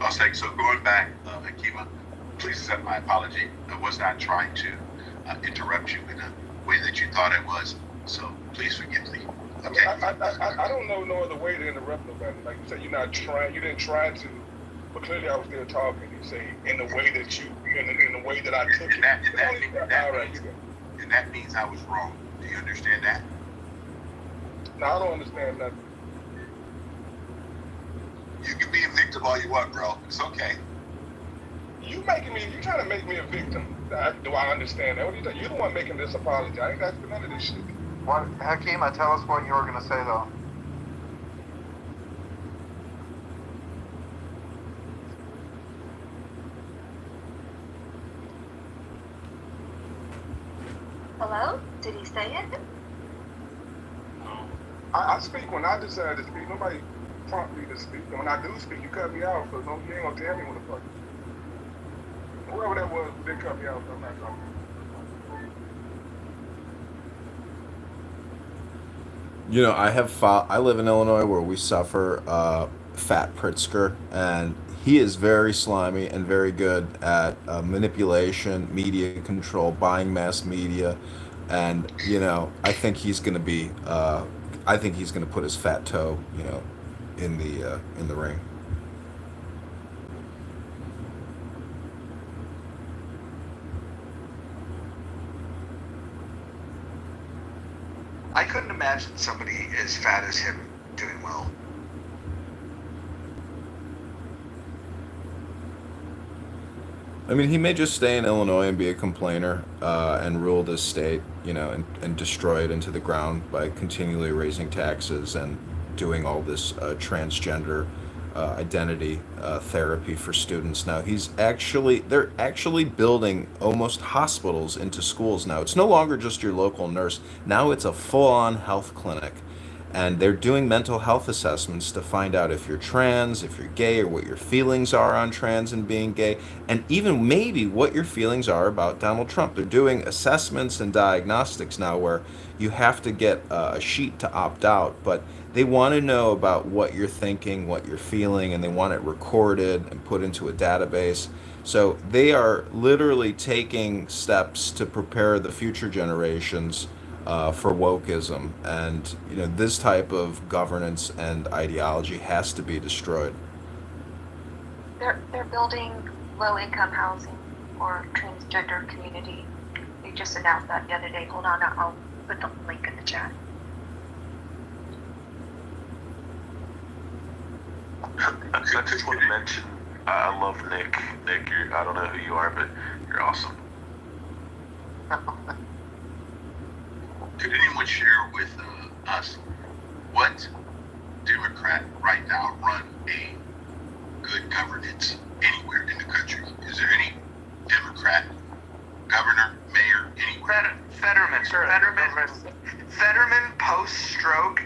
Okay, so going back, Akima, please accept my apology. I was not trying to interrupt you in a way that you thought I was. So please forgive me. Okay. I don't know no other way to interrupt nobody. Like you said, you didn't try to, but clearly I was there talking. You say in the way that in the way that I took it. And that means I was wrong. Do you understand that? No, I don't understand nothing. You can be a victim all you want, bro. It's okay. You trying to make me a victim. Do I understand that? What are you saying? You're the one making this apology. I ain't asking none of this shit. What, Hakeem, tell us what you were going to say, though. Hello? Did he say it? No. I speak when I decide to speak. Nobody prompt me to speak. And when I do speak, you cut me out. So no, you ain't going to tell me what the fuck. Whoever that was, they cut me out. So I'm not talking. You know, I live in Illinois where we suffer Fat Pritzker, and he is very slimy and very good at manipulation, media control, buying mass media, and you know, I think he's going to put his fat toe, you know, in the ring. I couldn't imagine somebody as fat as him doing well. I mean, he may just stay in Illinois and be a complainer and rule this state, you know, and destroy it into the ground by continually raising taxes and doing all this transgender identity therapy for students. Now they're actually building almost hospitals into schools now. It's no longer just your local nurse. Now it's a full-on health clinic. And they're doing mental health assessments to find out if you're trans, if you're gay, or what your feelings are on trans and being gay, and even maybe what your feelings are about Donald Trump. They're doing assessments and diagnostics now where you have to get a sheet to opt out, but they want to know about what you're thinking, what you're feeling, and they want it recorded and put into a database. So they are literally taking steps to prepare the future generations for wokeism, and you know, this type of governance and ideology has to be destroyed. They're building low-income housing for transgender community. They just announced that the other day. Hold on, I'll put the link in the chat. I just want to mention, I love Nick. Nick, I don't know who you are, but you're awesome. Could anyone share with us what Democrat right now run a good governance anywhere in the country? Is there any Democrat governor, mayor, anywhere? Fetterman. Fetterman post-stroke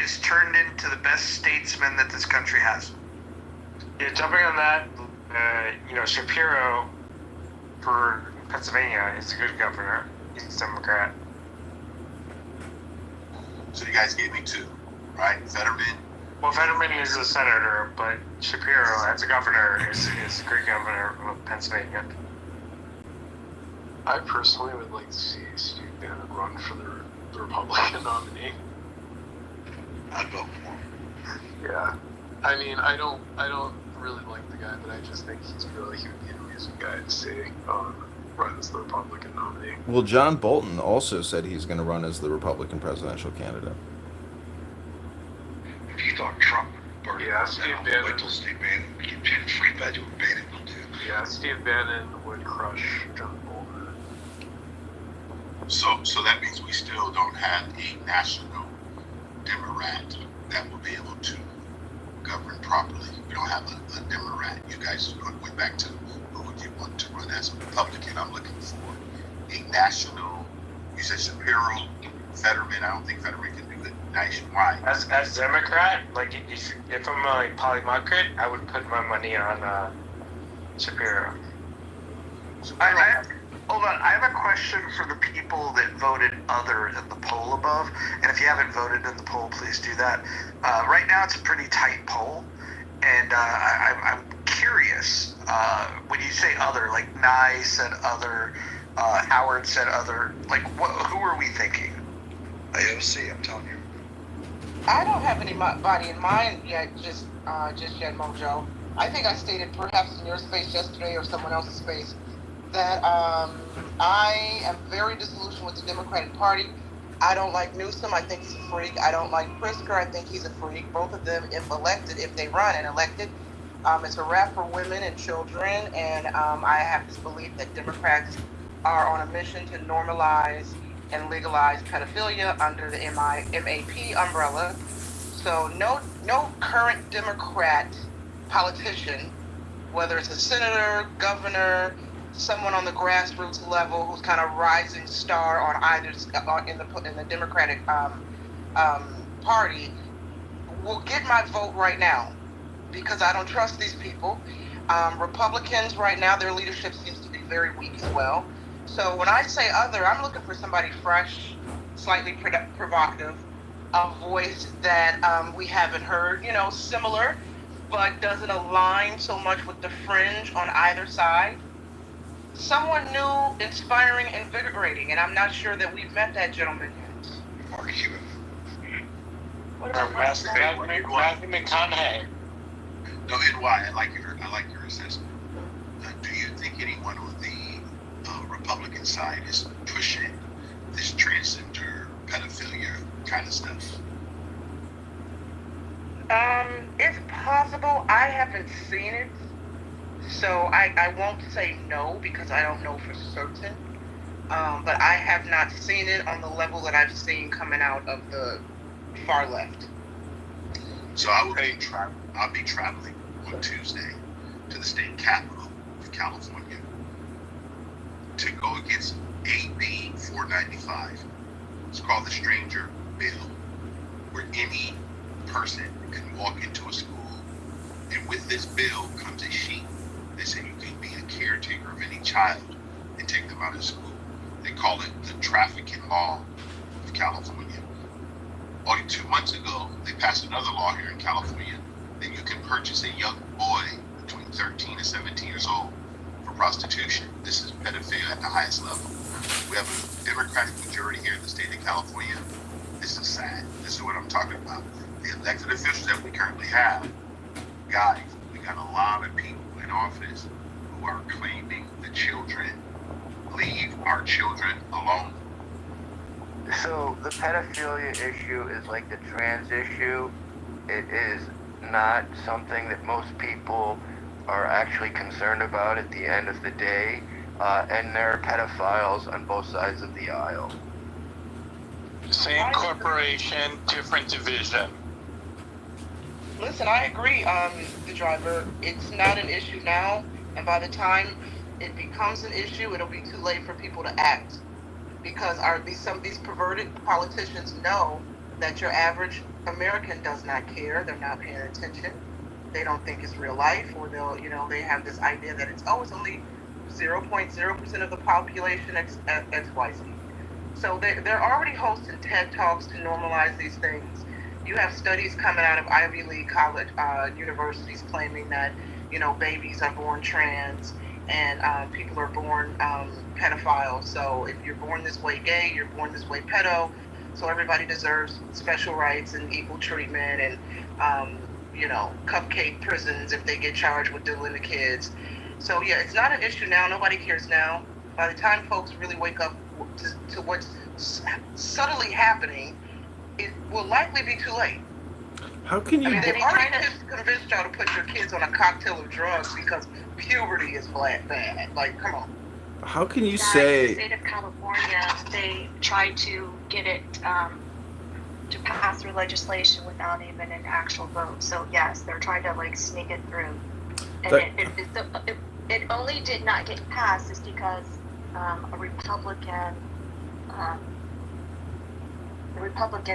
is turned into the best statesman that this country has. Yeah, jumping on that, Shapiro for Pennsylvania is a good governor. He's a Democrat. So you guys gave me two, right? Fetterman. Well, Fetterman is a senator, but Shapiro, as a governor, is a great governor of Pennsylvania. I personally would like to see Steve Bannon run for the Republican nominee. I'd vote for him. Yeah, I mean, I don't really like the guy, but I just think he would be an amazing guy to see run as the Republican nominee. Well, John Bolton also said he's going to run as the Republican presidential candidate. If you thought Trump, Steve Bannon. Wait till Steve Bannon gets free budget with Bannon will do. Yeah, Steve Bannon would crush John Bolton. So that means we still don't have a national Democrat that will be able to govern properly. We don't have a Democrat. You guys went back to who would you want to run as a Republican? I'm looking for a national. You said Shapiro, Fetterman. I don't think Fetterman can do it nationwide. As Democrat, like if I'm a polymocrat, I would put my money on Shapiro. Hold on, I have a question for the people that voted other in the poll above, and if you haven't voted in the poll, please do that. Right now it's a pretty tight poll, and I'm focus. When you say other, like Nye said other, Howard said other, like who are we thinking? AOC, I'm telling you. I don't have anybody in mind yet, just yet, Mojo. I think I stated perhaps in your space yesterday or someone else's space that I am very disillusioned with the Democratic Party. I don't like Newsom. I think he's a freak. I don't like Pritzker. I think he's a freak. Both of them, if elected, if they run and elected, it's a wrap for women and children. And I have this belief that Democrats are on a mission to normalize and legalize pedophilia under the MAP umbrella. So no current Democrat politician, whether it's a senator, governor, someone on the grassroots level who's kind of rising star on either in the Democratic Party, will get my vote right now because I don't trust these people. Republicans right now, their leadership seems to be very weak as well. So when I say other, I'm looking for somebody fresh, slightly provocative, a voice that we haven't heard, similar, but doesn't align so much with the fringe on either side. Someone new, inspiring, invigorating, and I'm not sure that we've met that gentleman yet. Mark Cuban. What about Matthew McConaughey. No, NY, I like your assessment. Do you think anyone on the Republican side is pushing this transgender pedophilia kind of stuff? It's possible. I haven't seen it, so I won't say no because I don't know for certain. But I have not seen it on the level that I've seen coming out of the far left. So I'll be traveling on Tuesday to the state capital of California to go against AB 495. It's called the Stranger Bill, where any person can walk into a school, and with this bill comes a sheet that says you can be a caretaker of any child and take them out of school. They call it the trafficking law of California. Only 2 months ago, they passed another law here in California that you can purchase a young boy between 13 and 17 years old for prostitution. This is pedophilia at the highest level. We have a Democratic majority here in the state of California. This is sad. This is what I'm talking about. The elected officials that we currently have, guys, we got a lot of people in office who are claiming the children. Leave our children alone. So the pedophilia issue is like the trans issue. It is not something that most people are actually concerned about at the end of the day. And there are pedophiles on both sides of the aisle. Same corporation, different division. Listen, I agree, the driver. It's not an issue now, and by the time it becomes an issue, it'll be too late for people to act. Because some of these perverted politicians know that your average American does not care. They're not paying attention. They don't think it's real life, or they have this idea that it's only 0.0% of the population XYZ. So they're already hosting TED Talks to normalize these things. You have studies coming out of Ivy League college universities claiming that babies are born trans and people are born pedophiles. So if you're born this way gay, you're born this way pedo. So everybody deserves special rights and equal treatment and cupcake prisons if they get charged with dealing to kids. So yeah, it's not an issue now. Nobody cares now. By the time folks really wake up to what's subtly happening, it will likely be too late. How can you? They've already convinced y'all to put your kids on a cocktail of drugs because puberty is bad. Like, come on. How can you In say? the state of California, they tried to get it to pass through legislation without even an actual vote. So yes, they're trying to sneak it through. And it only did not get passed is because a Republican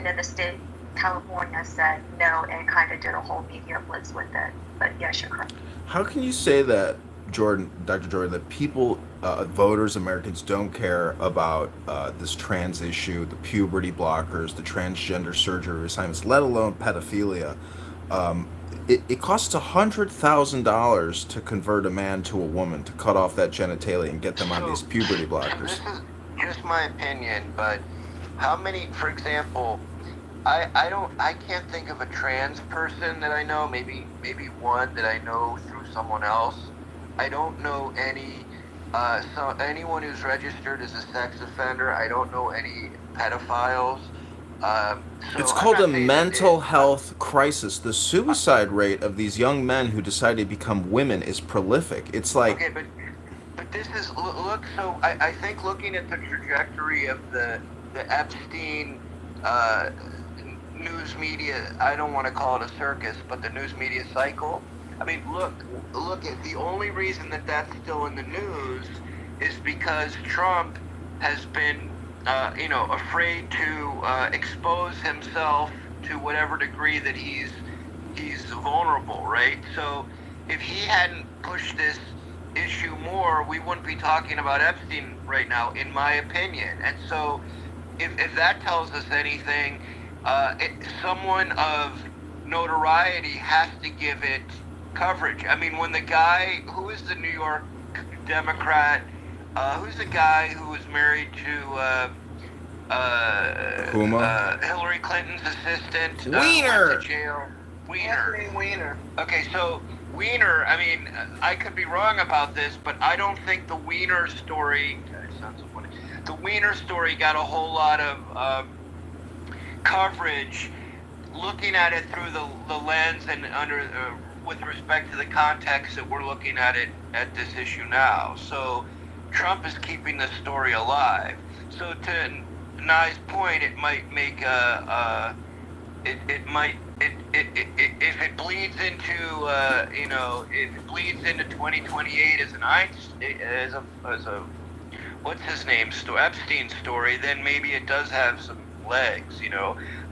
in the state of California said no and kind of did a whole media blitz with it. But yes, you're correct. How can you say that, Dr. Jordan, that people, voters, Americans don't care about this trans issue, the puberty blockers, the transgender surgery assignments, let alone pedophilia? it costs $100,000 to convert a man to a woman, to cut off that genitalia and get them on these puberty So blockers. this is just my opinion, but how many, for example, I can't think of a trans person that I know, maybe one that I know through someone else. I don't know any anyone who's registered as a sex offender. I don't know any pedophiles. So It's I'm called not a saying that mental health crisis. The suicide rate of these young men who decide to become women is prolific. It's like, okay, but this is look. So I think looking at the trajectory of the Epstein news media, I don't want to call it a circus, but the news media cycle. I mean, look at the only reason that that's still in the news is because Trump has been, afraid to expose himself to whatever degree that he's vulnerable, right? So if he hadn't pushed this issue more, we wouldn't be talking about Epstein right now, in my opinion. And so if that tells us anything, someone of notoriety has to give it coverage. I mean, when the guy, who is the New York Democrat, who's the guy who was married to Hillary Clinton's assistant, Wiener. went to jail. Anthony Weiner. Okay, so Wiener, I mean, I could be wrong about this, but I don't think the Wiener story, it sounds so funny, the Wiener story got a whole lot of coverage, looking at it through the lens and under with respect to the context that we're looking at it at this issue now. So Trump is keeping the story alive. So to Nye's point, it might make if it bleeds into if it bleeds into 2028 as a what's his name, Epstein story, then maybe it does have some legs,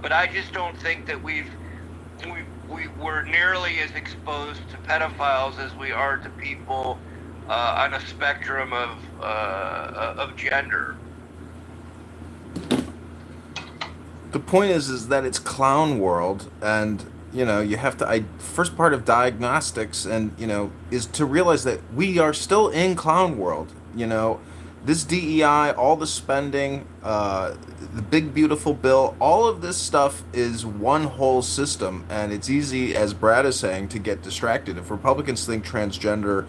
But I just don't think that we're nearly as exposed to pedophiles as we are to people on a spectrum of gender. the point is that it's clown world, and you have to. First part of diagnostics, and is to realize that we are still in clown world. This DEI, all the spending, the big beautiful bill, all of this stuff is one whole system, and it's easy, as Brad is saying, to get distracted. If Republicans think transgender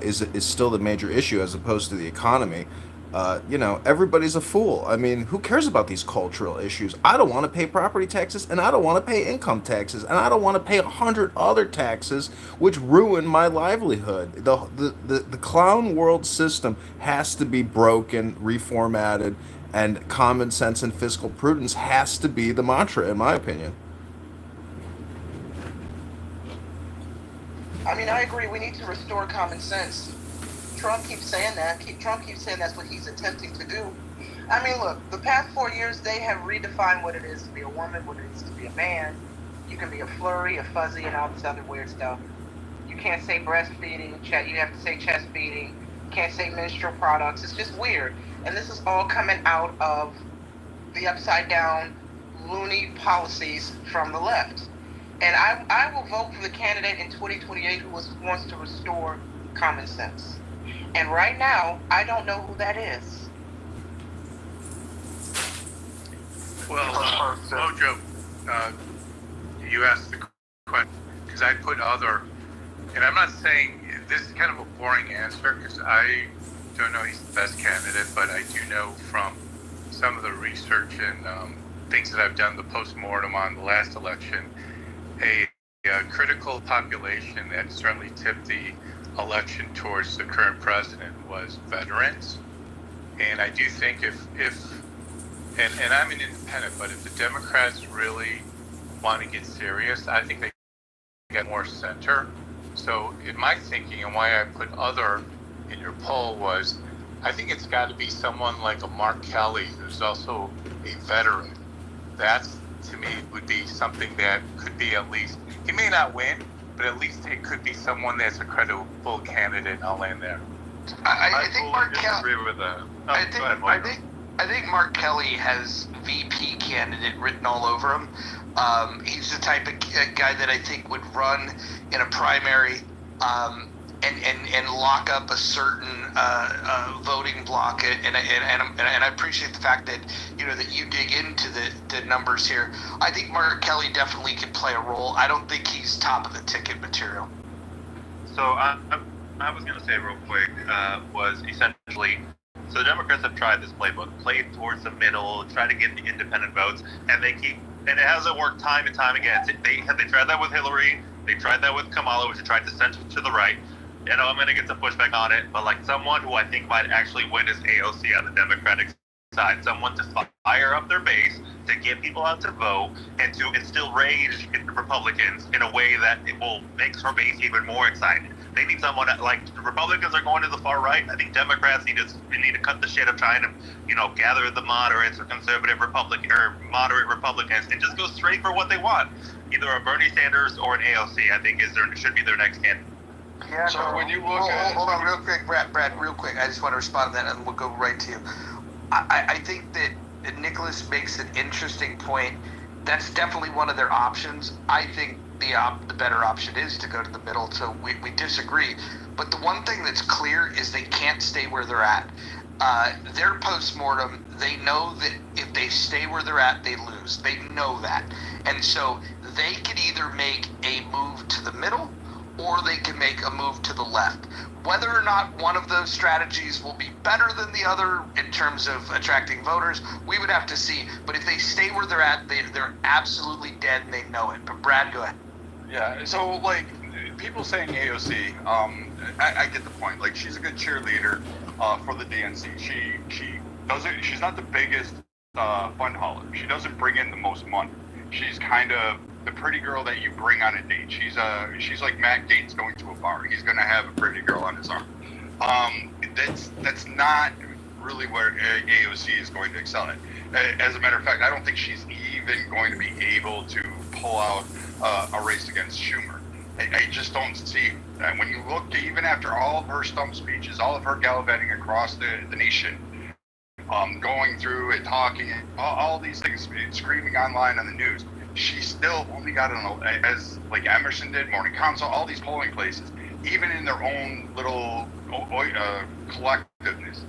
is still the major issue as opposed to the economy, everybody's a fool. I mean, who cares about these cultural issues? I don't want to pay property taxes, and I don't want to pay income taxes, and I don't want to pay 100 other taxes, which ruin my livelihood. The clown world system has to be broken, reformatted, and common sense and fiscal prudence has to be the mantra, in my opinion. I mean, I agree. We need to restore common sense. Trump keeps saying that. Trump keeps saying that's what he's attempting to do. I mean, look, the past 4 years, they have redefined what it is to be a woman, what it is to be a man. You can be a flurry, a fuzzy, and all this other weird stuff. You can't say breastfeeding, you have to say chest feeding. You can't say menstrual products. It's just weird. And this is all coming out of the upside down, loony policies from the left. And I will vote for the candidate in 2028 who wants to restore common sense. And right now, I don't know who that is. Well, Mojo, you asked the question, because I put other, and I'm not saying, this is kind of a boring answer, because I don't know he's the best candidate, but I do know from some of the research and things that I've done, the post-mortem on the last election, a critical population that certainly tipped the election towards the current president was veterans. And I do think if and I'm an independent, but if the Democrats really want to get serious, I think they get more center. So in my thinking, and why I put other in your poll, was I think it's got to be someone like a Mark Kelly, who's also a veteran. That's, to me, would be something that could be at least, he may not win, but at least it could be someone that's a credible candidate, and I'll land there. I think Mark Kelly. Agree with that. I think Mark Kelly has VP candidate written all over him, He's the type of guy that I think would run in a primary and lock up a certain voting block. And I appreciate the fact that that you dig into the numbers here. I think Mark Kelly definitely can play a role. I don't think he's top of the ticket material. So I was going to say real quick was essentially. So the Democrats have tried this playbook, played towards the middle, try to get the independent votes, and it hasn't worked time and time again. They tried that with Hillary, they tried that with Kamala, which they tried to center to the right. I'm going to get some pushback on it, but like someone who I think might actually win is AOC on the Democratic side, someone to fire up their base, to get people out to vote, and to instill rage in Republicans in a way that it will make her base even more excited. They need someone like the Republicans are going to the far right. I think Democrats need to cut the shit of trying to, gather the moderates or conservative Republican or moderate Republicans and just go straight for what they want. Either a Bernie Sanders or an AOC, I think should be their next candidate. Yeah. So when you look at hold on real quick, Brad, real quick. I just want to respond to that, and we'll go right to you. I think that Nicholas makes an interesting point. That's definitely one of their options. I think the better option is to go to the middle, so we disagree. But the one thing that's clear is they can't stay where they're at. Their postmortem, they know that if they stay where they're at, they lose. They know that. And so they can either make a move to the middle or they can make a move to the left. Whether or not one of those strategies will be better than the other in terms of attracting voters, we would have to see. But if they stay where they're at, they're absolutely dead and they know it. But Brad, go ahead. Yeah, so like people saying AOC, I get the point. Like she's a good cheerleader for the DNC. She's not the biggest fund hauler. She doesn't bring in the most money. She's kind of the pretty girl that you bring on a date. She's like Matt Gaetz going to a bar. He's gonna have a pretty girl on his arm. That's not really where AOC is going to excel at. As a matter of fact, I don't think she's even going to be able to pull out a race against Schumer. I just don't see that. When you look, even after all of her stump speeches, all of her gallivanting across the nation, going through and talking, and all these things, screaming online on the news, she still only got as like Emerson did, Morning Council, all these polling places, even in their own little collectiveness.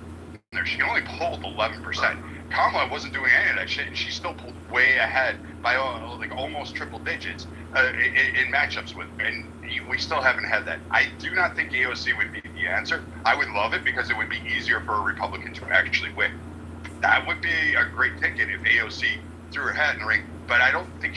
She only pulled 11%. Kamala wasn't doing any of that shit, and she still pulled way ahead by like almost triple digits in matchups with. And we still haven't had that. I do not think AOC would be the answer. I would love it because it would be easier for a Republican to actually win. That would be a great ticket if AOC threw her hat in the ring. But I don't think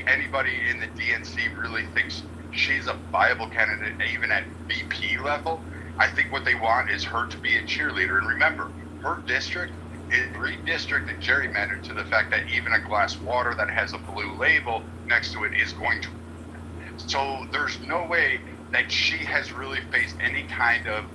anybody in the DNC really thinks she's a viable candidate, even at VP level. I think what they want is her to be a cheerleader. And remember, her district is redistricted, gerrymandered to the fact that even a glass of water that has a blue label next to it is going to. So there's no way that she has really faced any kind of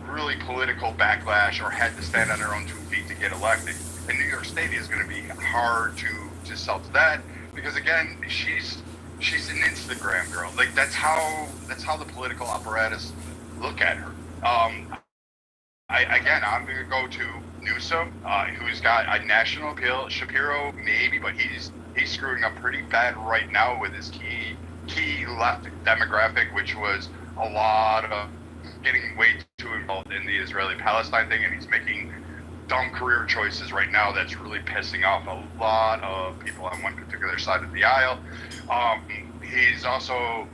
really political backlash or had to stand on her own 2 feet to get elected. And New York State is going to be hard to sell to that because again, she's an Instagram girl. Like that's how the political apparatus look at her. I'm going to go to Newsom, who's got a national appeal. Shapiro, maybe, but he's screwing up pretty bad right now with his key left demographic, which was a lot of getting way too involved in the Israeli-Palestine thing, and he's making dumb career choices right now that's really pissing off a lot of people on one particular side of the aisle. He's also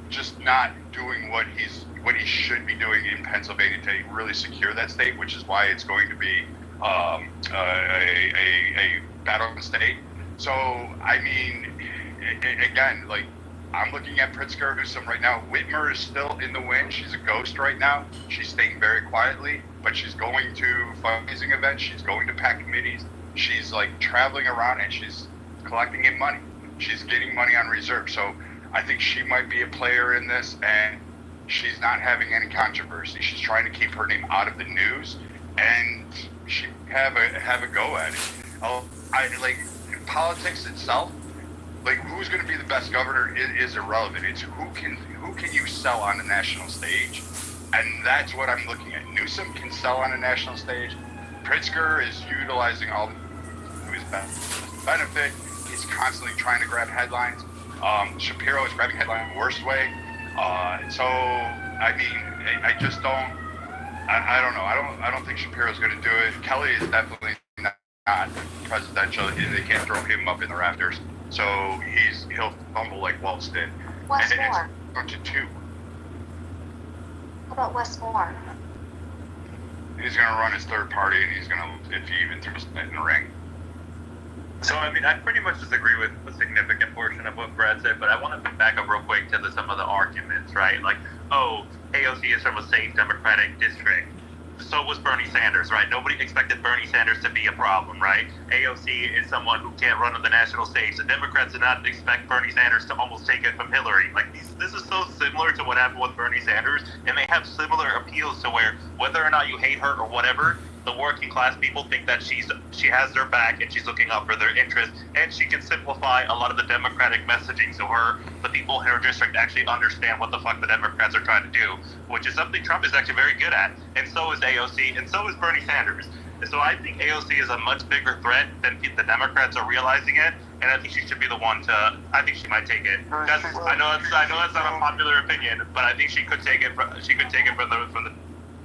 just not doing what he should be doing in Pennsylvania to really secure that state, which is why it's going to be a battle state. So, I mean, again, like, I'm looking at Pritzker, Newsom right now. Whitmer is still in the wind. She's a ghost right now. She's staying very quietly, but she's going to fundraising events. She's going to PAC committees. She's like traveling around and she's collecting in money. She's getting money on reserve. So I think she might be a player in this, and she's not having any controversy. She's trying to keep her name out of the news, and she have a go at it. I like politics itself. Like, who's going to be the best governor is irrelevant. It's who can you sell on the national stage, and that's what I'm looking at. Newsom can sell on a national stage. Pritzker is utilizing all to his benefit. He's he's constantly trying to grab headlines. Shapiro is grabbing headlines the worst way. So I mean, I just don't. I don't know. I don't think Shapiro's going to do it. Kelly is definitely not presidential. They can't throw him up in the rafters. So he'll fumble like Waltz did. Wes And Moore. it's going to two. How about Wes Moore? He's going to run his third party, and he's going to, if he even throws it in the ring. So, I mean, I pretty much disagree with a significant portion of what Brad said, but I want to back up real quick to some of the arguments, right? Like, oh, AOC is from a safe Democratic district. So was Bernie Sanders, right? Nobody expected Bernie Sanders to be a problem, right? AOC is someone who can't run on the national stage. The Democrats did not expect Bernie Sanders to almost take it from Hillary. Like, this is so similar to what happened with Bernie Sanders, and they have similar appeals to where, whether or not you hate her or whatever, the working class people think that she has their back and she's looking out for their interests, and she can simplify a lot of the Democratic messaging so the people in her district actually understand what the fuck the Democrats are trying to do, which is something Trump is actually very good at, and so is AOC, and so is Bernie Sanders. And so I think AOC is a much bigger threat than the Democrats are realizing it, and I think she should be the one to. I think she might take it. I know that's not a popular opinion, but I think she could take it. She could take it from the.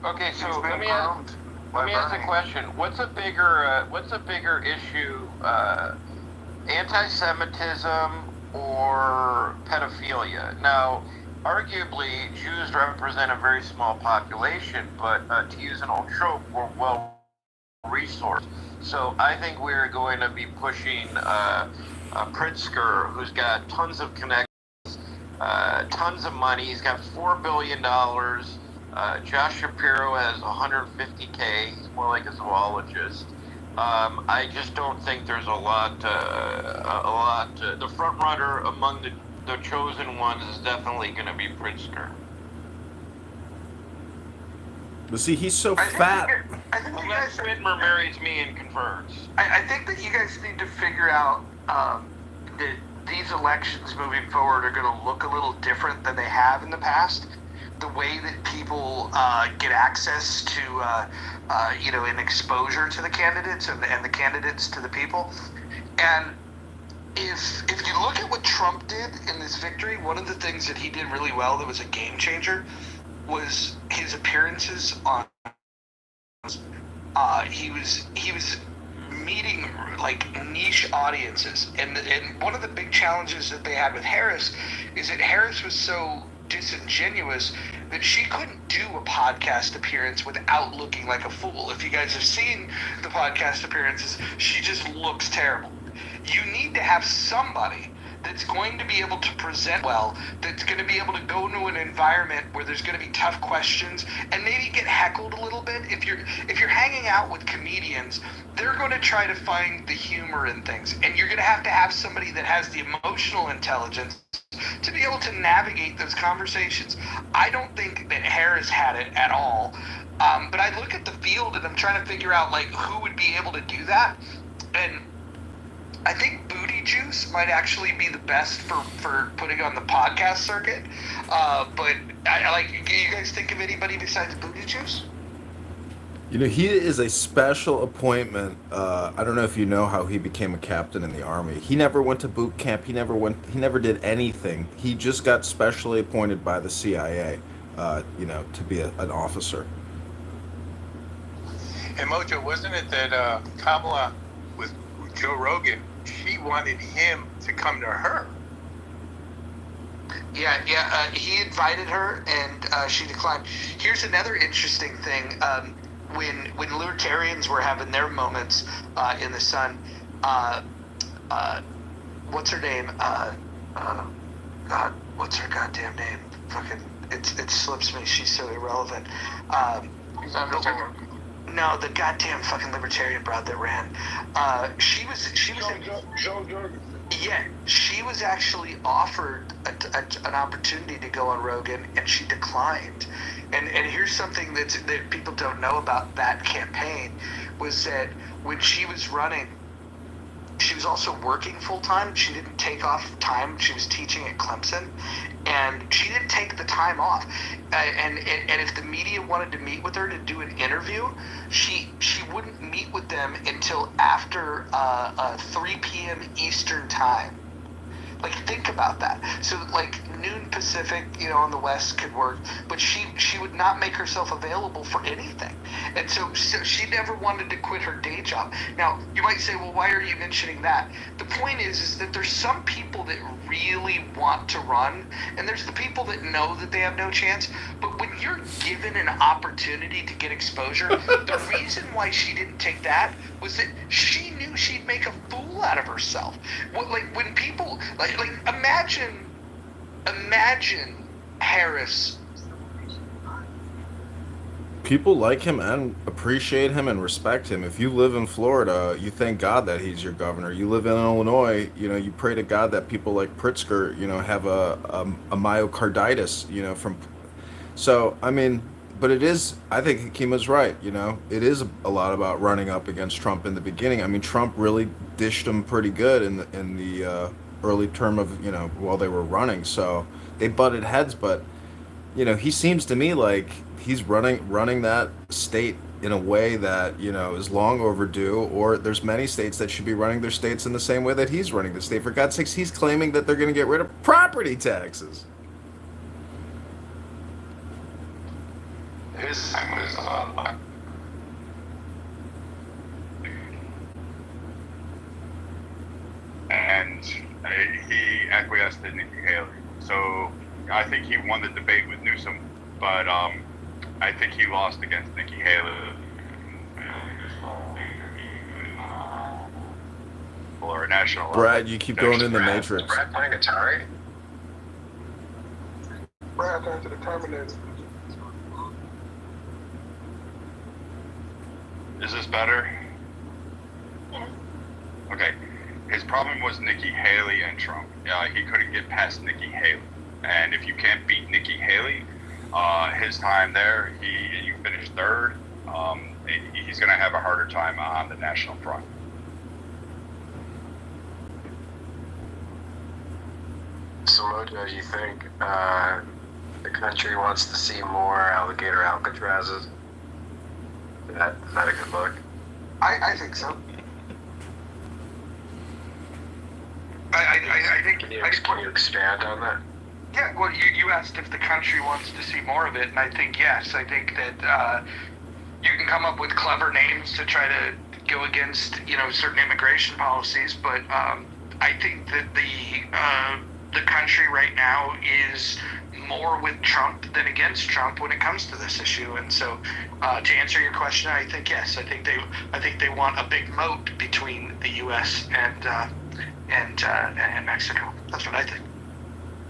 Okay, so let me ask a question. What's a bigger issue, anti-Semitism or pedophilia? Now, arguably, Jews represent a very small population, but to use an old trope, we're well resourced. So I think we're going to be pushing Pritzker, who's got tons of connections, tons of money. He's got $4 billion. Josh Shapiro has 150K. He's more like a zoologist. I just don't think there's a lot. The front runner among the chosen ones is definitely going to be Pritzker. But see, he's so fat. I think you Unless guys, Whitmer marries me and converts. I think that you guys need to figure out that these elections moving forward are going to look a little different than they have in the past. The way that people get access to, and exposure to the candidates and the candidates to the people. And if you look at what Trump did in this victory, one of the things that he did really well that was a game changer was his appearances on. He was meeting like niche audiences, and one of the big challenges that they had with Harris is that Harris was so disingenuous that she couldn't do a podcast appearance without looking like a fool. If you guys have seen the podcast appearances, she just looks terrible. You need to have somebody that's going to be able to present well, that's going to be able to go into an environment where there's going to be tough questions and maybe get heckled a little bit. If you're hanging out with comedians, they're going to try to find the humor in things, and you're going to have somebody that has the emotional intelligence to be able to navigate those conversations. I don't think that Harris had it at all, but I look at the field and I'm trying to figure out like who would be able to do that, and I think Booty Juice might actually be the best for putting on the podcast circuit. But I like. You guys think of anybody besides Booty Juice? You know, he is a special appointment. I don't know if you know how he became a captain in the Army. He never went to boot camp. He never did anything. He just got specially appointed by the CIA, to be an officer. And Mojo, wasn't it that Kamala with Joe Rogan, she wanted him to come to her? Yeah. He invited her, and she declined. Here's another interesting thing. When libertarians were having their moments in the sun, what's her name? God, what's her goddamn name? Fucking, it slips me. She's so irrelevant. No, the goddamn fucking libertarian broad that ran. She was. Joe Jorgensen. Yeah, she was actually offered an opportunity to go on Rogan, and she declined. And here's something that people don't know about that campaign, was that when she was running, she was also working full time. She didn't take off time. She was teaching at Clemson, and she didn't take the time off. and if the media wanted to meet with her to do an interview, she wouldn't meet with them until after 3 p.m. Eastern time. Like, think about that. So, like, noon Pacific, on the West could work, but she would not make herself available for anything. And so she never wanted to quit her day job. Now, you might say, well, why are you mentioning that? The point is that there's some people that really want to run, and there's the people that know that they have no chance. But when you're given an opportunity to get exposure, the reason why she didn't take that was that she knew she'd make a fool out of herself. When people imagine Harris. People like him and appreciate him and respect him. If you live in Florida, you thank God that he's your governor. You live in Illinois, you pray to God that people like Pritzker, have a myocarditis, from. So, I mean, but it is, I think Akima's right, it is a lot about running up against Trump in the beginning. I mean, Trump really dished him pretty good in the early term of, while they were running. So they butted heads, but, he seems to me like he's running that state in a way that, is long overdue, or there's many states that should be running their states in the same way that he's running the state. For God's sakes, he's claiming that they're going to get rid of property taxes. His and he acquiesced to Nikki Haley. So I think he won the debate with Newsom, but I think he lost against Nikki Haley. Or a national. Brad, you keep going in the matrix. Brad playing Atari? Brad turned to the Terminator. Is this better? Yes. Okay. His problem was Nikki Haley and Trump. He couldn't get past Nikki Haley. And if you can't beat Nikki Haley, his time there, you finished third, he's going to have a harder time on the national front. So, Mojo, you think the country wants to see more alligator Alcatrazes? Is that a good look? I think so. I think. Can you expand on that? Yeah, well, you asked if the country wants to see more of it, and I think yes. I think that you can come up with clever names to try to go against, certain immigration policies, but I think that the country right now is more with Trump than against Trump when it comes to this issue. And so, to answer your question, I think yes. I think they want a big moat between the U.S. and Mexico. That's what I think.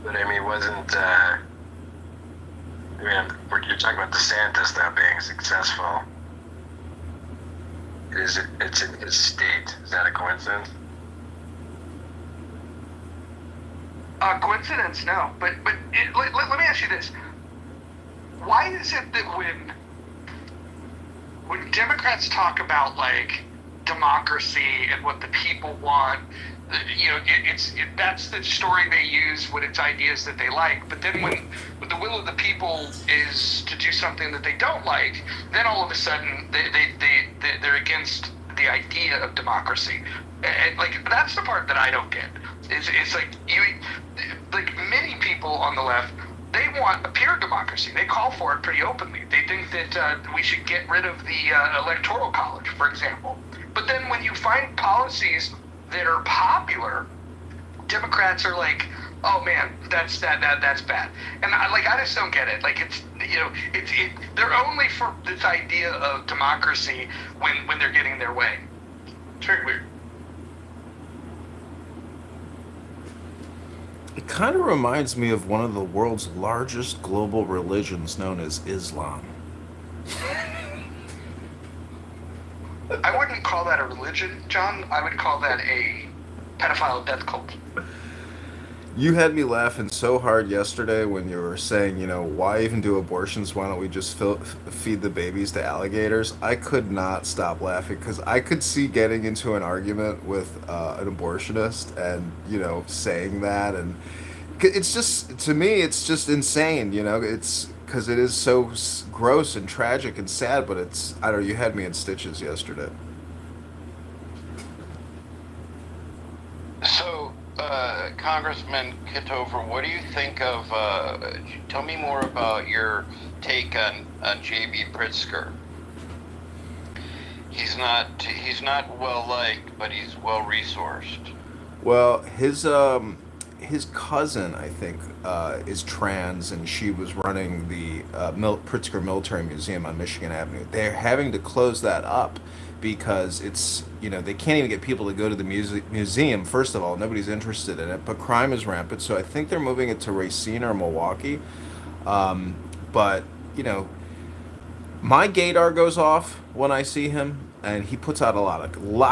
But I mean, you're talking about DeSantis now being successful. It's in his state. Is that a coincidence? Coincidence? No. But let me ask you this: why is it that when Democrats talk about like democracy and what the people want, that's the story they use when it's ideas that they like. But then when the will of the people is to do something that they don't like, then all of a sudden they're against the idea of democracy. And like, that's the part that I don't get. It's like many people on the left, they want a pure democracy. They call for it pretty openly. They think that we should get rid of the electoral college, for example. But then when you find policies that are popular, Democrats are like, oh man, that's bad. And I just don't get it. Like, they're only for this idea of democracy when they're getting their way. It's very weird. It kind of reminds me of one of the world's largest global religions known as Islam. I wouldn't call that a religion, John. I would call that a pedophile death cult. You had me laughing so hard yesterday when you were saying, why even do abortions? Why don't we just feed the babies to alligators? I could not stop laughing because I could see getting into an argument with an abortionist and, saying that. And it's just, to me, it's just insane. because it is so gross and tragic and sad. But it's, I don't know. You had me in stitches yesterday. So, Congressman Kitover, what do you think of? Tell me more about your take on J.B. Pritzker. He's not well liked, but he's well resourced. Well, his cousin, I think, is trans, and she was running the Pritzker Military Museum on Michigan Avenue. They're having to close that up because it's, they can't even get people to go to the museum. First of all, nobody's interested in it, but crime is rampant. So I think they're moving it to Racine or Milwaukee. But you know, my gaydar goes off when I see him, and he puts out a lot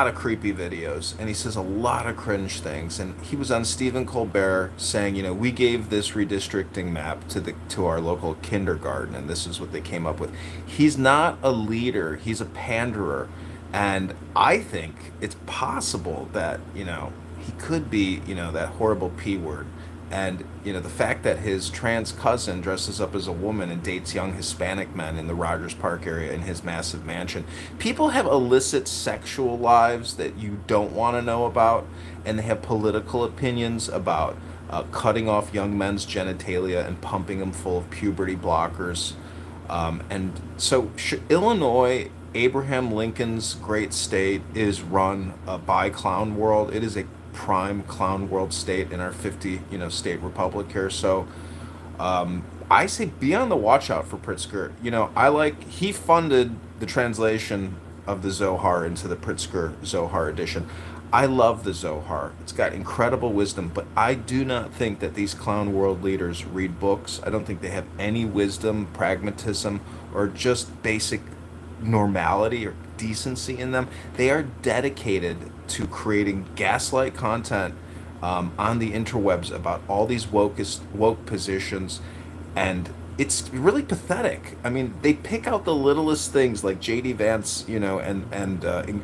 of creepy videos, and he says a lot of cringe things. And he was on Stephen Colbert saying, we gave this redistricting map to our local kindergarten, and this is what they came up with. He's not a leader; he's a panderer, and I think it's possible that he could be that horrible P word. And the fact that his trans cousin dresses up as a woman and dates young Hispanic men in the Rogers Park area in his massive mansion. People have illicit sexual lives that you don't want to know about, and they have political opinions about cutting off young men's genitalia and pumping them full of puberty blockers. And so Illinois, Abraham Lincoln's great state, is run by Clown World. It is a prime Clown World state in our 50 state republic here. So I say be on the watch out for Pritzker. He funded the translation of the Zohar into the Pritzker Zohar edition. I love the Zohar. It's got incredible wisdom, but I do not think that these Clown World leaders read books. I don't think they have any wisdom, pragmatism, or just basic normality or decency in them. They are dedicated to creating gaslight content on the interwebs about all these woke positions, and it's really pathetic. I mean, they pick out the littlest things like JD Vance,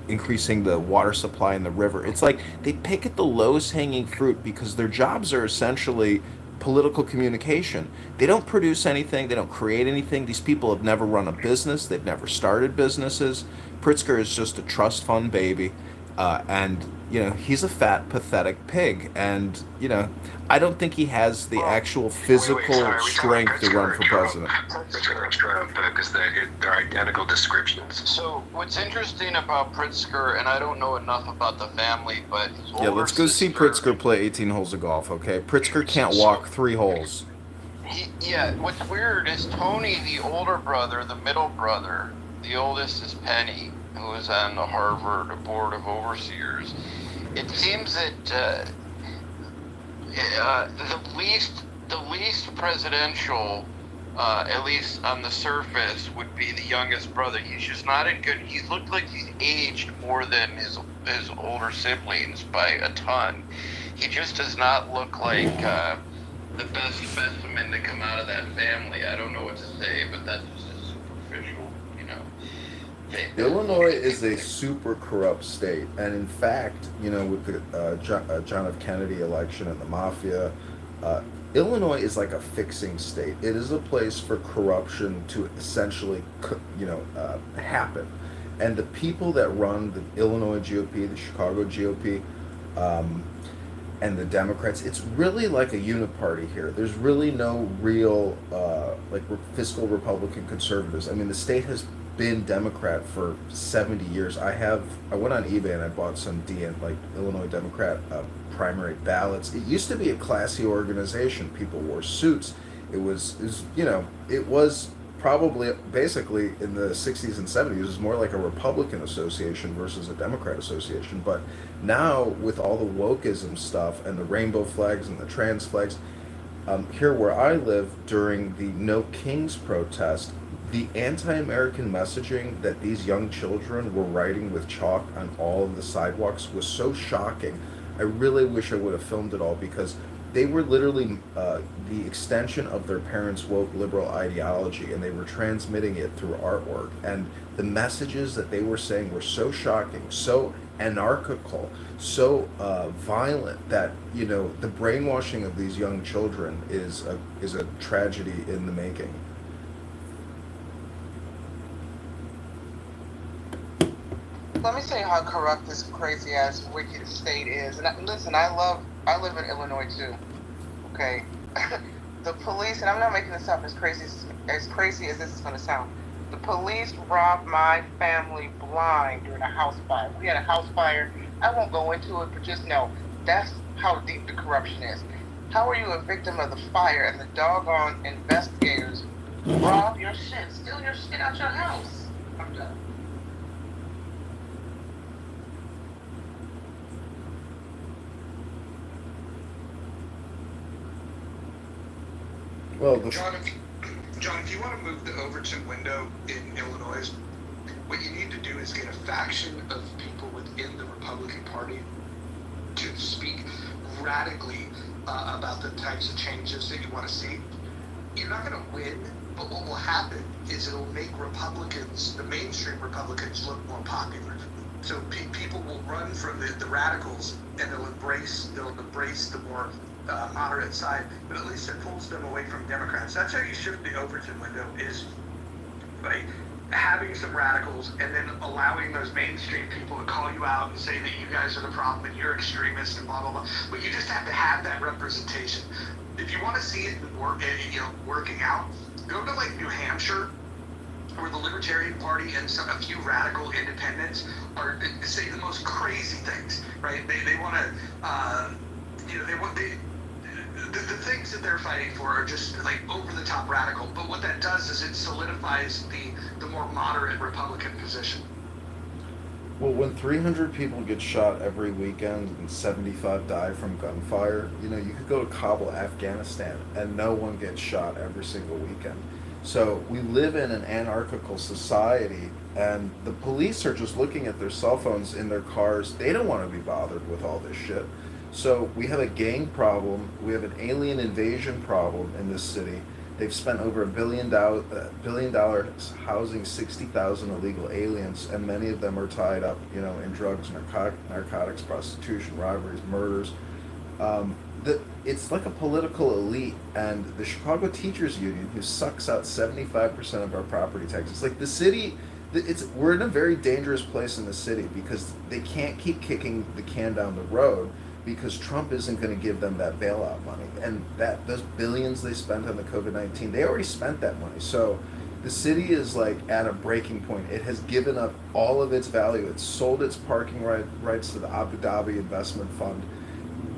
increasing the water supply in the river. It's like they pick at the lowest hanging fruit because their jobs are essentially political communication. They don't produce anything, they don't create anything. These people have never run a business, they've never started businesses. Pritzker is just a trust fund baby. And he's a fat, pathetic pig, and I don't think he has the actual physical strength to run for president. Because they're identical descriptions. So what's interesting about Pritzker, and I don't know enough about the family, but let's go see Pritzker play 18 holes of golf. Okay, Pritzker can't walk 3 holes. What's weird is Tony, the older brother, the middle brother, the oldest is Penny, who is on the Harvard Board of Overseers. It seems that the least presidential, at least on the surface, would be the youngest brother. He's just not in good. He looked like he's aged more than his older siblings by a ton. He just does not look like the best specimen to come out of that family. I don't know what to say, but that's just a superficial, Illinois is a super corrupt state, and in fact, with the John F. Kennedy election and the mafia, Illinois is like a fixing state. It is a place for corruption to essentially, happen. And the people that run the Illinois GOP, the Chicago GOP, and the Democrats, it's really like a uniparty here. There's really no real fiscal Republican conservatives. I mean, the state has been Democrat for 70 years. I went on eBay and I bought some Illinois Democrat primary ballots. It used to be a classy organization. People wore suits. It was probably basically in the 60s and 70s, it was more like a Republican association versus a Democrat association. But now with all the wokeism stuff and the rainbow flags and the trans flags, here where I live during the No Kings protest, the anti-American messaging that these young children were writing with chalk on all of the sidewalks was so shocking. I really wish I would have filmed it all, because they were literally the extension of their parents' woke liberal ideology, and they were transmitting it through artwork. And the messages that they were saying were so shocking, so anarchical, so violent, that the brainwashing of these young children is a tragedy in the making. let me say how corrupt this crazy ass wicked state is. And listen, I live in Illinois too. Okay, the police, and I'm not making this up as crazy as this is going to sound. The police robbed my family blind during a house fire. We had a house fire. I won't go into it, but just know that's how deep the corruption is. How are you a victim of the fire and the doggone investigators rob your shit, steal your shit out your house? I'm done. Well, John, if you want to move the Overton window in Illinois, what you need to do is get a faction of people within the Republican Party to speak radically about the types of changes that you want to see. You're not going to win, but what will happen is it'll make Republicans, the mainstream Republicans, look more popular. So people will run from the radicals, and they'll embrace the more moderate side, but at least it pulls them away from Democrats. That's how you shift the Overton window, is by having some radicals and then allowing those mainstream people to call you out and say that you guys are the problem and you're extremists and blah blah blah. But you just have to have that representation. If you want to see it working out, go to like New Hampshire, where the Libertarian Party and a few radical independents are saying the most crazy things, right? They want to, the things that they're fighting for are just like over the top radical. But what that does is it solidifies the more moderate Republican position. Well, when 300 people get shot every weekend and 75 die from gunfire, you could go to Kabul, Afghanistan, and no one gets shot every single weekend. So we live in an anarchical society, and the police are just looking at their cell phones in their cars. They don't want to be bothered with all this shit. So we have a gang problem. We have an alien invasion problem in this city. They've spent over $1 billion housing 60,000 illegal aliens, and many of them are tied up, in drugs, narcotics, prostitution, robberies, murders. It's like a political elite, and the Chicago Teachers Union, who sucks out 75% of our property taxes. Like the city, we're in a very dangerous place in the city because they can't keep kicking the can down the road, because Trump isn't going to give them that bailout money. And those billions they spent on the COVID-19, they already spent that money. So the city is like at a breaking point. It has given up all of its value. It's sold its parking rights to the Abu Dhabi Investment Fund.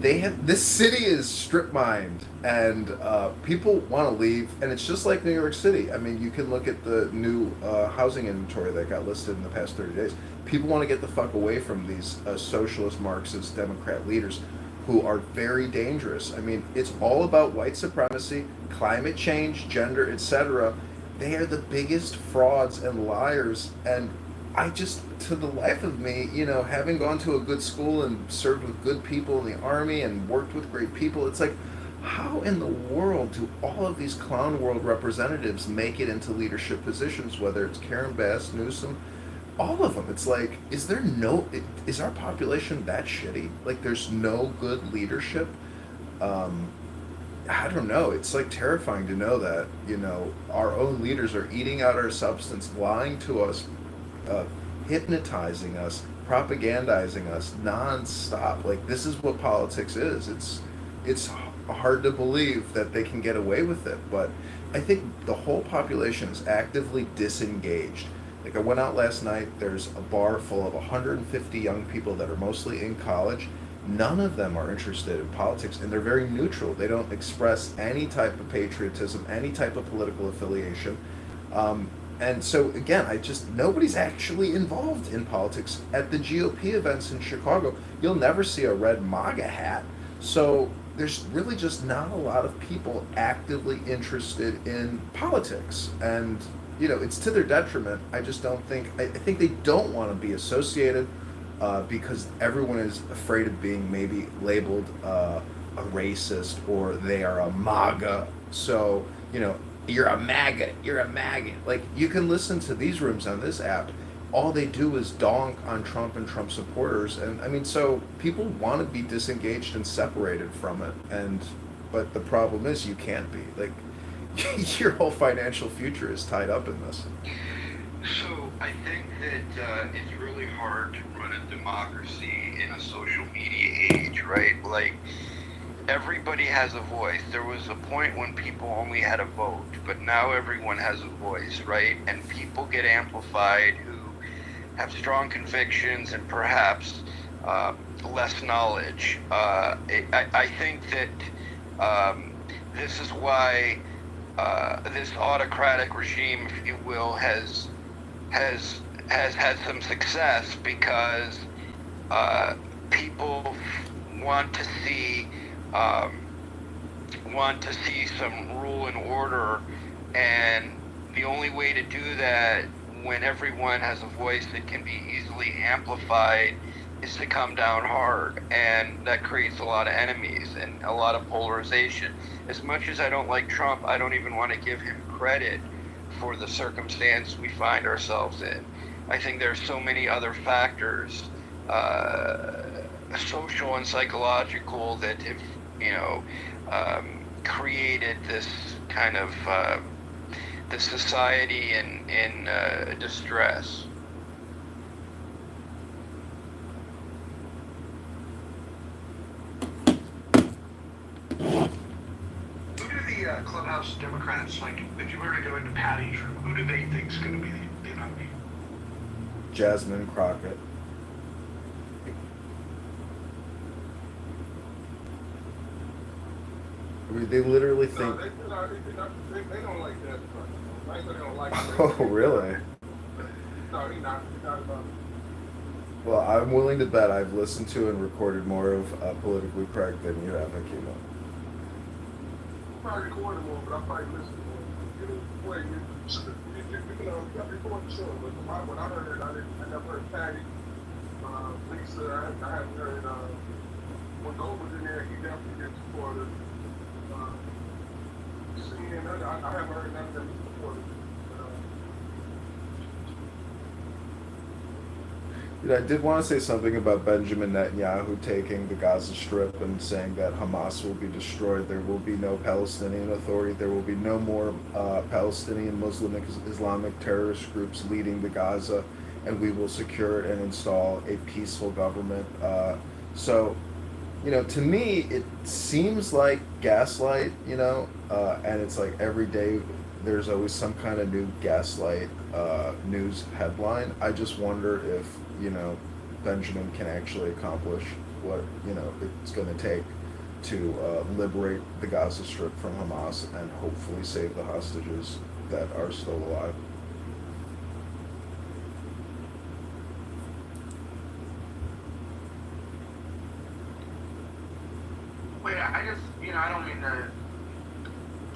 This city is strip mined, and people want to leave, and it's just like New York City. I mean, you can look at the new housing inventory that got listed in the past 30 days. People want to get the fuck away from these socialist, Marxist, Democrat leaders who are very dangerous. I mean, it's all about white supremacy, climate change, gender, etc. They are the biggest frauds and liars, and I just, to the life of me, having gone to a good school and served with good people in the Army and worked with great people, it's like, how in the world do all of these clown world representatives make it into leadership positions, whether it's Karen Bass, Newsom, all of them? It's like, is our population that shitty? Like, there's no good leadership? I don't know. It's like terrifying to know that, our own leaders are eating out our substance, lying to us, hypnotizing us, propagandizing us nonstop. Like, this is what politics is. It's hard to believe that they can get away with it, but I think the whole population is actively disengaged. Like, I went out last night, there's a bar full of 150 young people that are mostly in college. None of them are interested in politics, and they're very neutral. They don't express any type of patriotism, any type of political affiliation. And so, again, nobody's actually involved in politics. At the GOP events in Chicago, you'll never see a red MAGA hat. So there's really just not a lot of people actively interested in politics. And, it's to their detriment. I think they don't want to be associated because everyone is afraid of being maybe labeled a racist, or they are a MAGA. So, you're a MAGA. Like, you can listen to these rooms on this app. All they do is donk on Trump and Trump supporters. And I mean, so people want to be disengaged and separated from it. But the problem is you can't be. Like, your whole financial future is tied up in this. So I think that it's really hard to run a democracy in a social media age, right? Like, everybody has a voice. There was a point when people only had a vote, but now everyone has a voice, right? And people get amplified who have strong convictions and perhaps less knowledge. I think that this is why this autocratic regime, if you will, has had some success because people want to see some rule and order, and the only way to do that when everyone has a voice that can be easily amplified is to come down hard, and that creates a lot of enemies and a lot of polarization. As much as I don't like Trump, I don't even want to give him credit for the circumstance we find ourselves in. I think there's so many other factors, social and psychological, that have, created this kind of the society in distress. Who do the clubhouse Democrats, like, if you were to go into Patty's room, who do they think is going to be the nominee? Jasmine Crockett. I mean, they literally think. No, they don't like that. I ain't they don't like it. Oh, really? No, he's not about it. Well, I'm willing to bet I've listened to and recorded more of Politically Correct than you have, Akima. Probably recorded more, but I probably listened to more. You got to record the show. But when I heard it, I never heard Patty. Lisa, I haven't heard. When Gold was in there, he definitely did support her. CNN, I haven't heard none of them support her. I did want to say something about Benjamin Netanyahu taking the Gaza Strip and saying that Hamas will be destroyed. There will be no Palestinian Authority. There will be no more Palestinian Muslim Islamic terrorist groups leading the Gaza, and we will secure and install a peaceful government. So, to me, it seems like gaslight, and it's like every day there's always some kind of new gaslight news headline. I just wonder if, Benjamin can actually accomplish what, it's going to take to liberate the Gaza Strip from Hamas and hopefully save the hostages that are still alive. Wait, I just, I don't mean to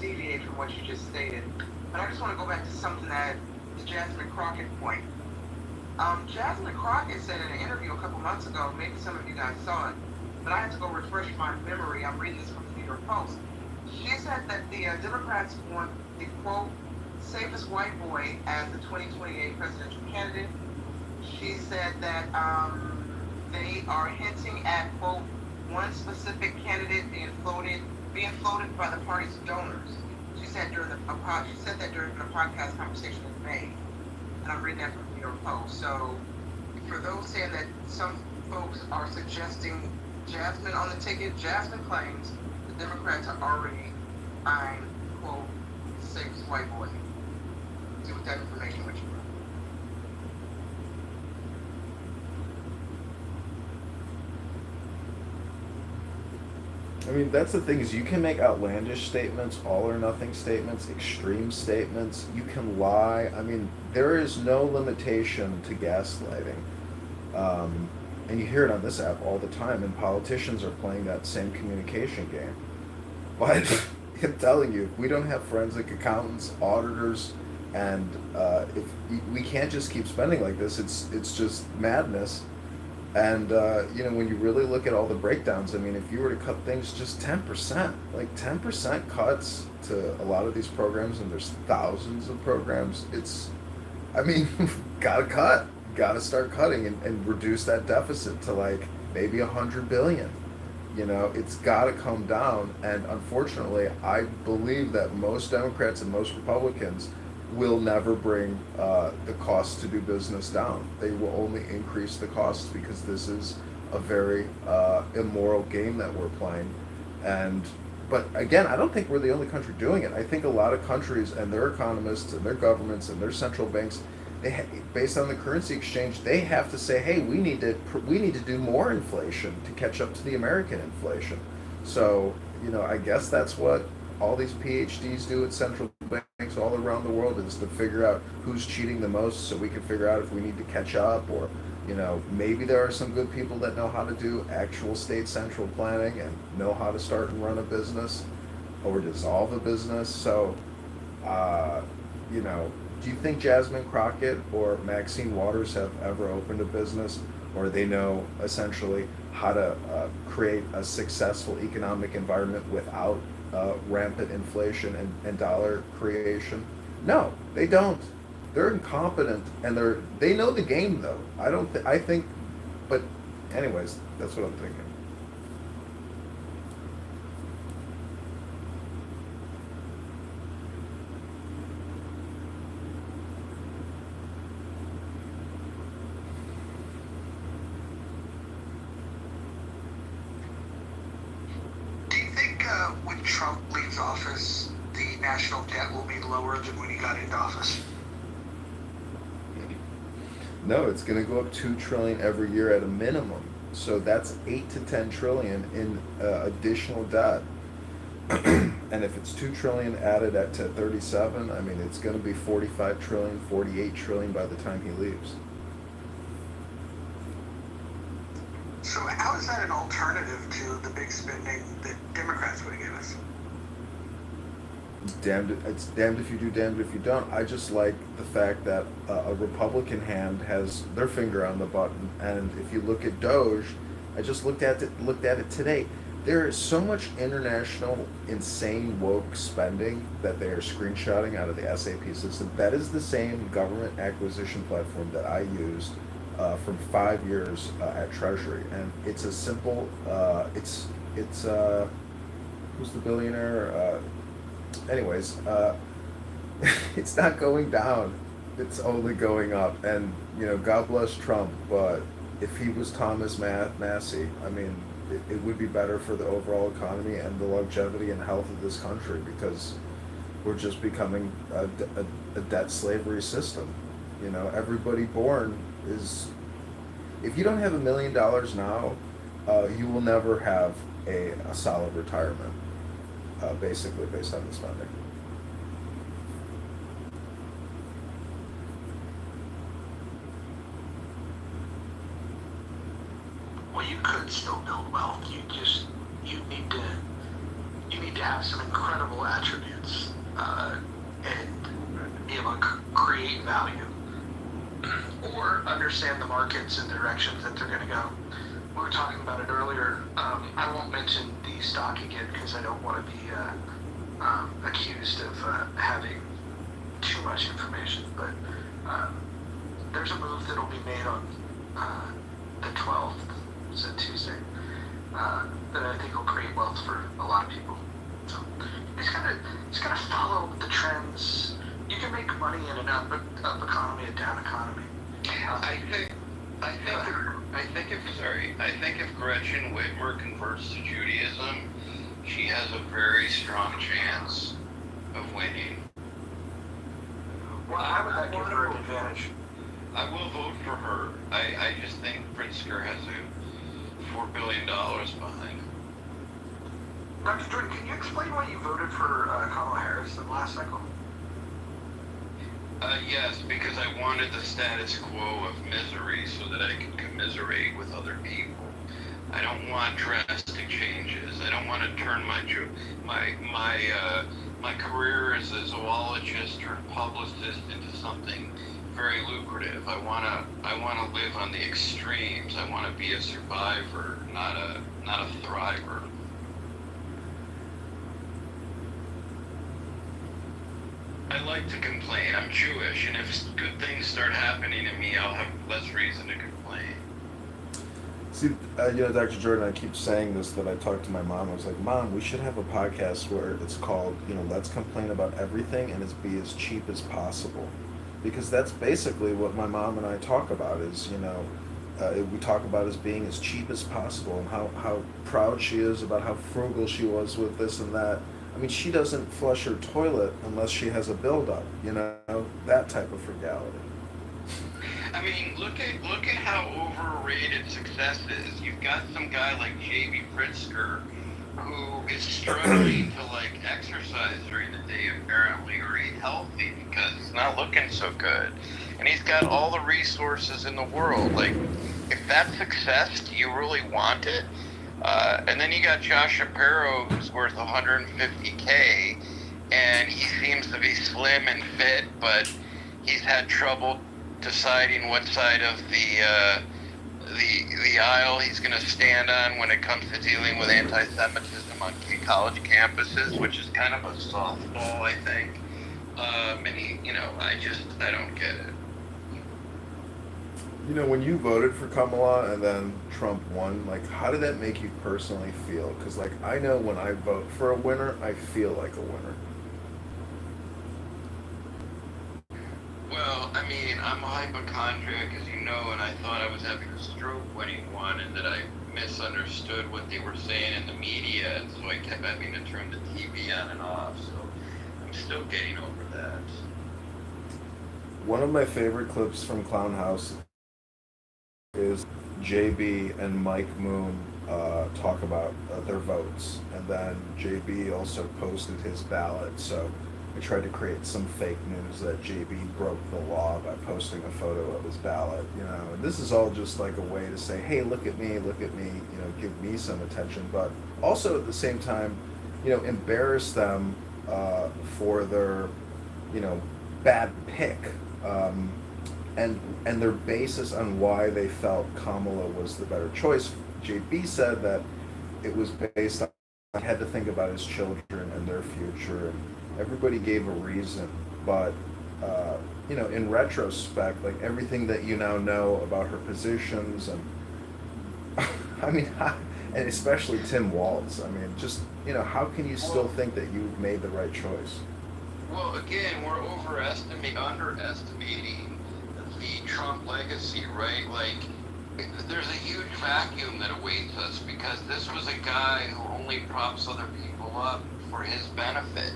deviate from what you just stated, but I just want to go back to something that the Jasmine Crockett point. Jasmine Crockett said in an interview a couple months ago, maybe some of you guys saw it, but I had to go refresh my memory. I'm reading this from the New York Post. She said that the Democrats want the, quote, safest white boy as the 2028 presidential candidate. She said that they are hinting at, quote, one specific candidate being floated by the party's donors. She said that during a podcast conversation in May, and I'm reading that from the New York Post. So, for those saying that some folks are suggesting Jasmine on the ticket, Jasmine claims the Democrats are already eyeing, quote, safest white boy. Do with that information what you want. I mean, that's the thing, is you can make outlandish statements, all or nothing statements, extreme statements. You can lie. I mean, there is no limitation to gaslighting. And you hear it on this app all the time, and politicians are playing that same communication game. But I'm telling you, if we don't have forensic accountants, auditors, and if we can't just keep spending like this, it's just madness. And, when you really look at all the breakdowns, I mean, if you were to cut things just 10%, like 10% cuts to a lot of these programs, and there's thousands of programs, gotta cut. Gotta start cutting and reduce that deficit to like maybe 100 billion. It's gotta come down. And unfortunately, I believe that most Democrats and most Republicans will never bring the cost to do business down. They will only increase the costs because this is a very immoral game that we're playing. And but again, I don't think we're the only country doing it. I think a lot of countries and their economists and their governments and their central banks, based on the currency exchange, they have to say, hey, we need to do more inflation to catch up to the American inflation. So I guess that's what all these PhDs do at central banks all around the world, is to figure out who's cheating the most, so we can figure out if we need to catch up, or maybe there are some good people that know how to do actual state central planning and know how to start and run a business or dissolve a business. So, do you think Jasmine Crockett or Maxine Waters have ever opened a business, or they know essentially how to create a successful economic environment without rampant inflation and dollar creation? No, they don't. They're incompetent, and they know the game though. I think, but anyways, that's what I'm thinking. Do you think when Trump leaves office, the national debt will be lower than when he got into office? No, it's going to go up 2 trillion every year at a minimum. So that's 8 to 10 trillion in additional debt. And if it's 2 trillion added to 37, I mean, it's going to be 45 trillion, 48 trillion by the time he leaves. So how is that an alternative to the big spending that Democrats would give us? It's damned if you do, damned if you don't. I just like the fact that a Republican hand has their finger on the button. And if you look at Doge, I just looked at it today. There is so much international insane woke spending that they are screenshotting out of the SAP system. That is the same government acquisition platform that I used from 5 years at Treasury, and it's a simple. It's who's the billionaire? Anyways, it's not going down. It's only going up. And God bless Trump, but if he was Thomas Massey, I mean, it would be better for the overall economy and the longevity and health of this country, because we're just becoming a debt slavery system. Everybody born is. If you don't have $1 million now, you will never have a solid retirement. Basically based on the spending. Well, you could still build wealth. You need to have some incredible attributes and be able to create value or understand the markets and directions that they're going to go. We were talking about it earlier. I won't mention the stock again because I don't want to be accused of having too much information. But there's a move that will be made on the 12th, it's a Tuesday, that I think will create wealth for a lot of people. So it's gotta follow the trends. You can make money in an up economy, a down economy. I think if Gretchen Whitmer converts to Judaism, she has a very strong chance of winning. Well, how would that give her an advantage? I will vote for her. I just think Pritzker has $4 billion behind him. Dr. Jordan, can you explain why you voted for Kamala Harris in the last cycle? Yes, because I wanted the status quo of misery so that I could commiserate with other people. I don't want drastic changes. I don't want to turn my career as a zoologist or a publicist into something very lucrative. I want to live on the extremes. I want to be a survivor, not a thriver. I like to complain. I'm Jewish, and if good things start happening to me, I'll have less reason to complain. See, Dr. Jordan, I keep saying this, that I talked to my mom. I was like, Mom, we should have a podcast where it's called, Let's Complain About Everything and it's be as cheap as possible. Because that's basically what my mom and I talk about is, we talk about as being as cheap as possible and how proud she is about how frugal she was with this and that. I mean, she doesn't flush her toilet unless she has a buildup, that type of frugality. I mean, look at how overrated success is. You've got some guy like J.B. Pritzker who is struggling to exercise during the day apparently, or eat healthy because it's not looking so good. And he's got all the resources in the world. If that's success, do you really want it? And then you got Josh Shapiro, who's worth $150K, and he seems to be slim and fit, but he's had trouble deciding what side of the aisle he's going to stand on when it comes to dealing with anti-Semitism on college campuses, which is kind of a softball, I think. And I don't get it. When you voted for Kamala and then Trump won, how did that make you personally feel? Because, I know when I vote for a winner, I feel like a winner. Well, I mean, I'm a hypochondriac, as you know, and I thought I was having a stroke when he won, and that I misunderstood what they were saying in the media, and so I kept having to turn the TV on and off, so I'm still getting over that. One of my favorite clips from Clown House is JB and Mike Moon talk about their votes, and then JB also posted his ballot, so I tried to create some fake news that JB broke the law by posting a photo of his ballot, and this is all just a way to say, hey, look at me, give me some attention, but also at the same time, embarrass them for their, bad pick, and their basis on why they felt Kamala was the better choice. JB said that it was based on, he had to think about his children and their future, and everybody gave a reason, but in retrospect, everything that you now know about her positions, and I mean, and especially Tim Walz, I mean, just how can you still think that you made the right choice? Well, again, we're underestimating the Trump legacy, right? There's a huge vacuum that awaits us because this was a guy who only props other people up for his benefit.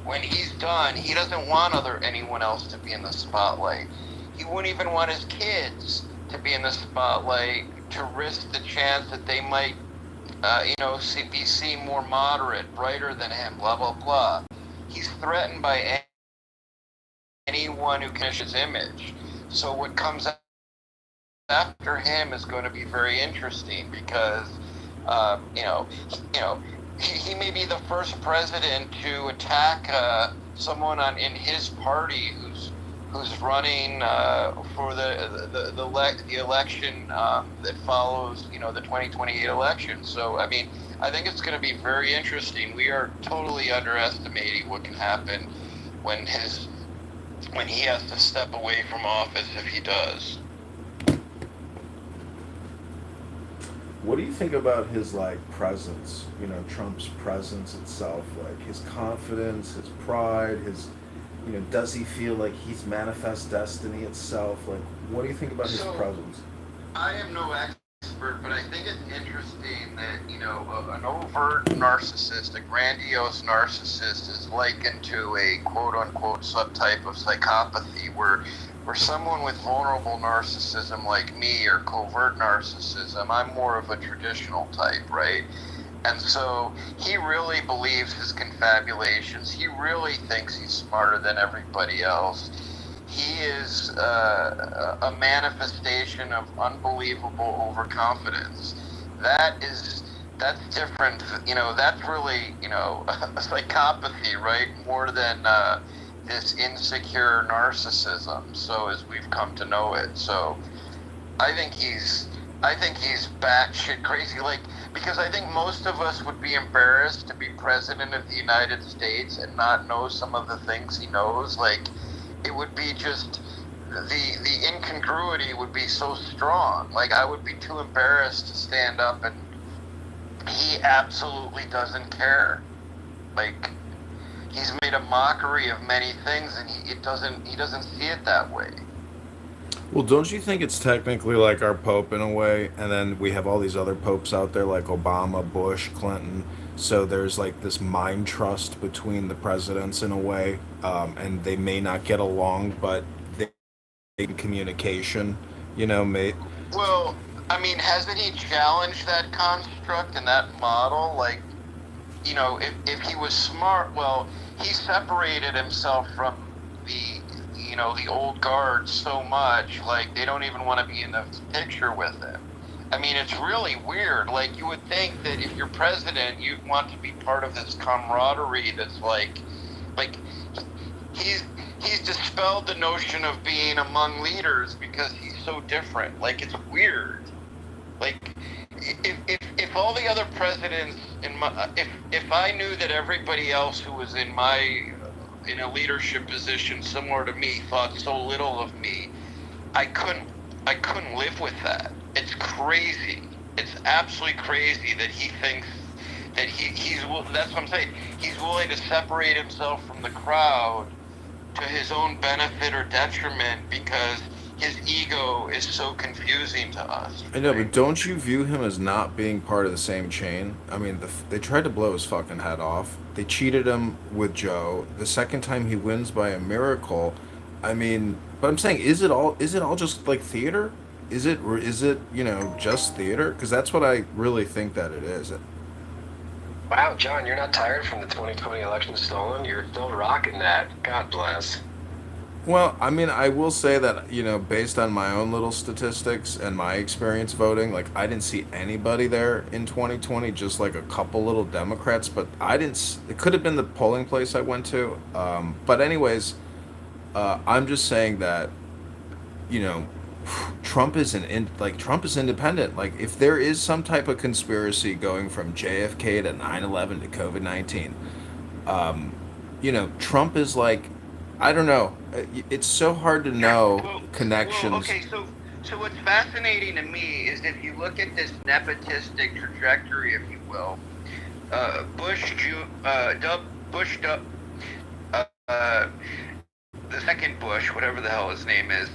When he's done, he doesn't want anyone else to be in the spotlight. He wouldn't even want his kids to be in the spotlight to risk the chance that they might, be seen more moderate, brighter than him, blah, blah, blah. He's threatened by anyone who can his image. So what comes after him is going to be very interesting because, he may be the first president to attack someone in his party who's running for the election that follows, the 2028 election. So, I mean, I think it's going to be very interesting. We are totally underestimating what can happen when he has to step away from office if he does. What do you think about his presence? Trump's presence itself, his confidence, his pride, his, does he feel like he's manifest destiny itself? What do you think about his presence? I am no expert, but I think it's interesting that an overt narcissist, a grandiose narcissist, is likened to a quote unquote subtype of psychopathy, where someone with vulnerable narcissism like me or covert narcissism, I'm more of a traditional type, right? And so he really believes his confabulations. He really thinks he's smarter than everybody else. He is a manifestation of unbelievable overconfidence. That's different. That's really, a psychopathy, right? More than this insecure narcissism. So as we've come to know it. So I think he's batshit crazy. Because I think most of us would be embarrassed to be president of the United States and not know some of the things he knows. It would be just the incongruity would be so strong. Like, I would be too embarrassed to stand up, and he absolutely doesn't care. Like, he's made a mockery of many things, and he doesn't see it that way. Well, don't you think it's technically like our Pope in a way, and then we have all these other popes out there like Obama, Bush, Clinton. So there's like this mind trust between the presidents in a way, and they may not get along, but they in communication, mate. Well, I mean, hasn't he challenged that construct and that model? Like, if he was smart, well, he separated himself from the the old guard so much, like they don't even want to be in the picture with him. I mean, it's really weird. Like, you would think that if you're president, you'd want to be part of this camaraderie that's like he's dispelled the notion of being among leaders because he's so different. Like, it's weird. Like, if all the other presidents if I knew that everybody else who was in a leadership position similar to me thought so little of me, I couldn't live with that. It's crazy. It's absolutely crazy that he thinks that that's what I'm saying. He's willing to separate himself from the crowd to his own benefit or detriment because his ego is so confusing to us. I know, but don't you view him as not being part of the same chain? I mean, they tried to blow his fucking head off. They cheated him with Joe. The second time he wins by a miracle. I mean, but I'm saying, is it all just like theater? Is it just theater? Because that's what I really think that it is. Wow, John, you're not tired from the 2020 election stolen? You're still rocking that. God bless. Well, I mean, I will say that, based on my own little statistics and my experience voting, like, I didn't see anybody there in 2020, just like a couple little Democrats, but it could have been the polling place I went to. But anyways, I'm just saying that, Trump is Trump is independent. Like, if there is some type of conspiracy going from JFK to 9/11 to COVID-19, Trump is like, I don't know. It's so hard to know connections. Well, okay, so what's fascinating to me is if you look at this nepotistic trajectory, if you will, the second Bush, whatever the hell his name is,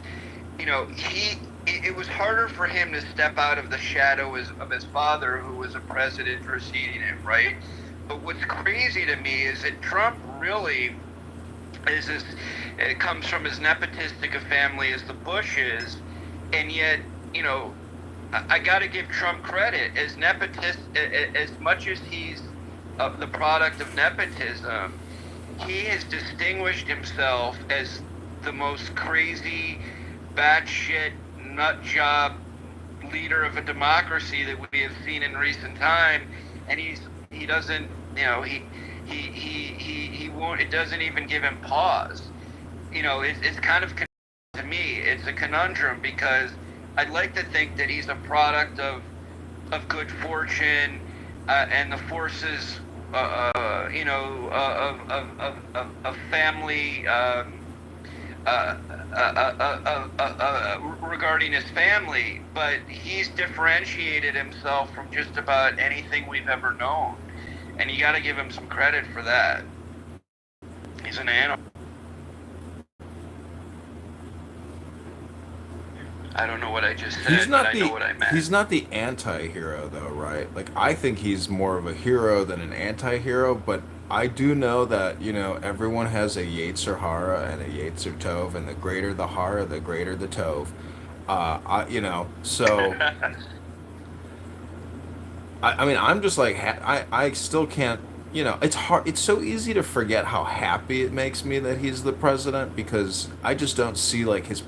it was harder for him to step out of the shadow of his father, who was a president preceding him, right? But what's crazy to me is that Trump really it comes from as nepotistic a family as the Bushes, and yet, I got to give Trump credit. As much as he's the product of nepotism, he has distinguished himself as the most crazy, batshit, nut job leader of a democracy that we have seen in recent time, and he doesn't, he won't. It doesn't even give him pause. It's kind of, to me, it's a conundrum, because I'd like to think that he's a product of good fortune and the forces, of family, regarding his family, but he's differentiated himself from just about anything we've ever known, and you got to give him some credit for that. He's an animal. I don't know what I just said, but I know what I meant. He's not the anti-hero, though, right? Like, I think he's more of a hero than an anti-hero, but I do know that, everyone has a Yetzer Hara and a Yetzer Tov, and the greater the Hara, the greater the Tov. So... I mean, I'm just like, I still can't, it's hard. It's so easy to forget how happy it makes me that he's the president, because I just don't see, like, his